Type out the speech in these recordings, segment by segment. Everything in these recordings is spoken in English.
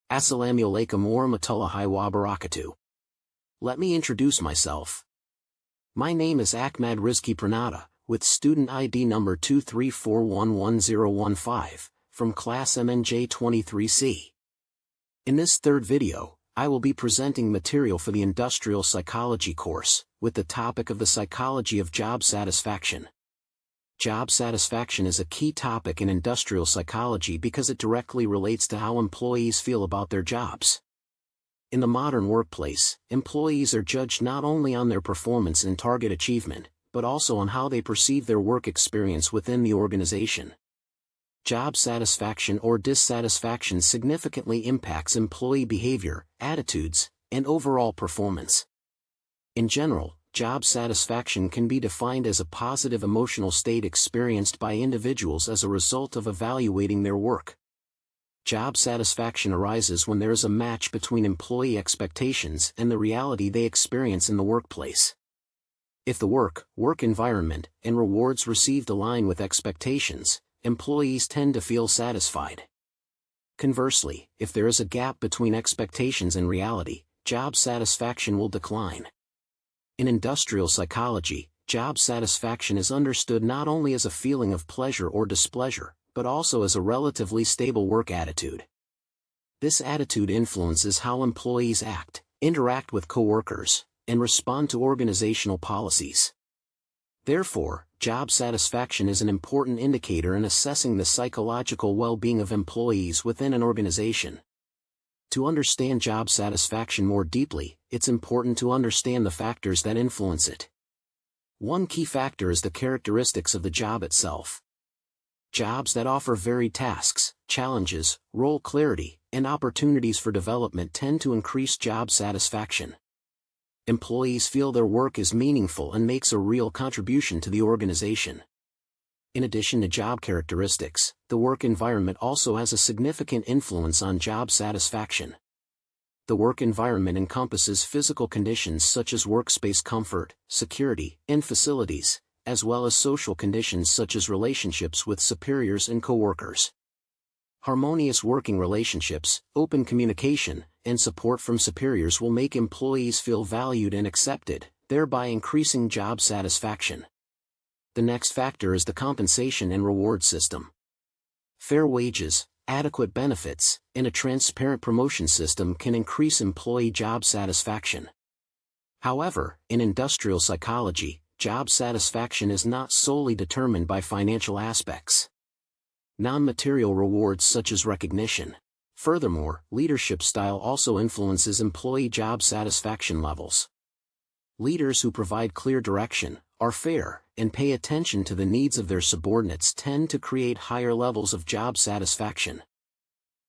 Assalamu alaikum warahmatullahi wabarakatuh. Let me introduce myself. My name is Ahmad Rizki Pranata, with student ID number 234111015, from class MNJ 23C. In this third video, I will be presenting material for the Industrial Psychology course, with the topic of the psychology of job satisfaction. Job satisfaction is a key topic in industrial psychology because it directly relates to how employees feel about their jobs. In the modern workplace, employees are judged not only on their performance and target achievement, but also on how they perceive their work experience within the organization. Job satisfaction or dissatisfaction significantly impacts employee behavior, attitudes, and overall performance. In general, job satisfaction can be defined as a positive emotional state experienced by individuals as a result of evaluating their work. Job satisfaction arises when there is a match between employee expectations and the reality they experience in the workplace. If the work environment, and rewards received align with expectations, employees tend to feel satisfied. Conversely, if there is a gap between expectations and reality, job satisfaction will decline. In industrial psychology, job satisfaction is understood not only as a feeling of pleasure or displeasure, but also as a relatively stable work attitude. This attitude influences how employees act, interact with coworkers, and respond to organizational policies. Therefore, job satisfaction is an important indicator in assessing the psychological well-being of employees within an organization. To understand job satisfaction more deeply, it's important to understand the factors that influence it. One key factor is the characteristics of the job itself. Jobs that offer varied tasks, challenges, role clarity, and opportunities for development tend to increase job satisfaction. Employees feel their work is meaningful and makes a real contribution to the organization. In addition to job characteristics, the work environment also has a significant influence on job satisfaction. The work environment encompasses physical conditions such as workspace comfort, security, and facilities, as well as social conditions such as relationships with superiors and coworkers. Harmonious working relationships, open communication, and support from superiors will make employees feel valued and accepted, thereby increasing job satisfaction. The next factor is the compensation and reward system. Fair wages, adequate benefits, and a transparent promotion system can increase employee job satisfaction. However, in industrial psychology, job satisfaction is not solely determined by financial aspects. Non-material rewards such as recognition. Furthermore, leadership style also influences employee job satisfaction levels. Leaders who provide clear direction, are fair, and pay attention to the needs of their subordinates tend to create higher levels of job satisfaction.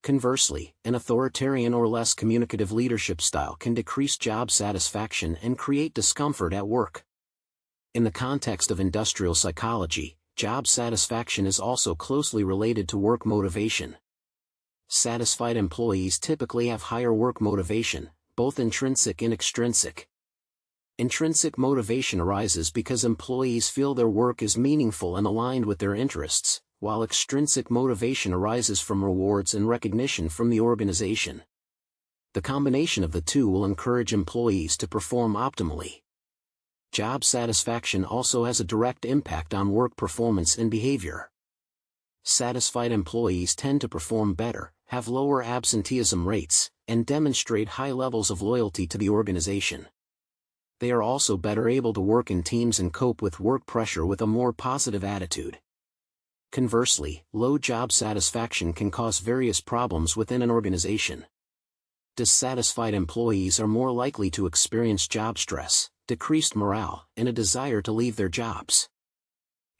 Conversely, an authoritarian or less communicative leadership style can decrease job satisfaction and create discomfort at work. In the context of industrial psychology, job satisfaction is also closely related to work motivation. Satisfied employees typically have higher work motivation, both intrinsic and extrinsic. Intrinsic motivation arises because employees feel their work is meaningful and aligned with their interests, while extrinsic motivation arises from rewards and recognition from the organization. The combination of the two will encourage employees to perform optimally. Job satisfaction also has a direct impact on work performance and behavior. Satisfied employees tend to perform better, have lower absenteeism rates, and demonstrate high levels of loyalty to the organization. They are also better able to work in teams and cope with work pressure with a more positive attitude. Conversely, low job satisfaction can cause various problems within an organization. Dissatisfied employees are more likely to experience job stress, decreased morale, and a desire to leave their jobs.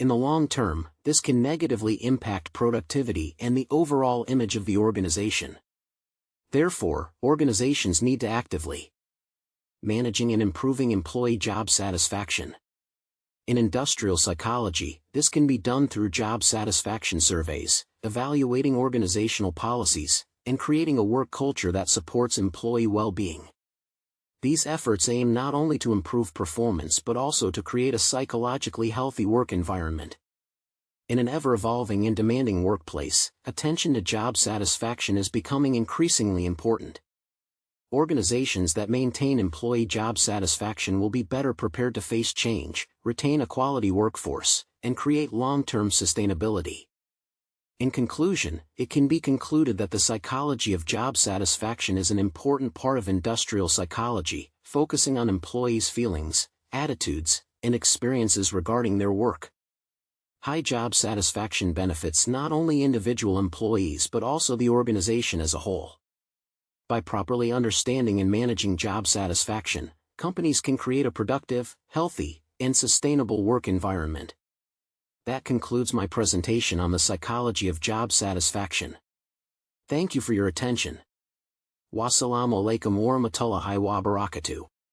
In the long term, this can negatively impact productivity and the overall image of the organization. Therefore, organizations need to actively managing and improving employee job satisfaction. In industrial psychology, this can be done through job satisfaction surveys, evaluating organizational policies, and creating a work culture that supports employee well-being. These efforts aim not only to improve performance but also to create a psychologically healthy work environment. In an ever-evolving and demanding workplace, attention to job satisfaction is becoming increasingly important. Organizations that maintain employee job satisfaction will be better prepared to face change, retain a quality workforce, and create long-term sustainability. In conclusion, it can be concluded that the psychology of job satisfaction is an important part of industrial psychology, focusing on employees' feelings, attitudes, and experiences regarding their work. High job satisfaction benefits not only individual employees but also the organization as a whole. By properly understanding and managing job satisfaction, companies can create a productive, healthy, and sustainable work environment. That concludes my presentation on the psychology of job satisfaction. Thank you for your attention. Wassalamu alaikum warahmatullahi wabarakatuh.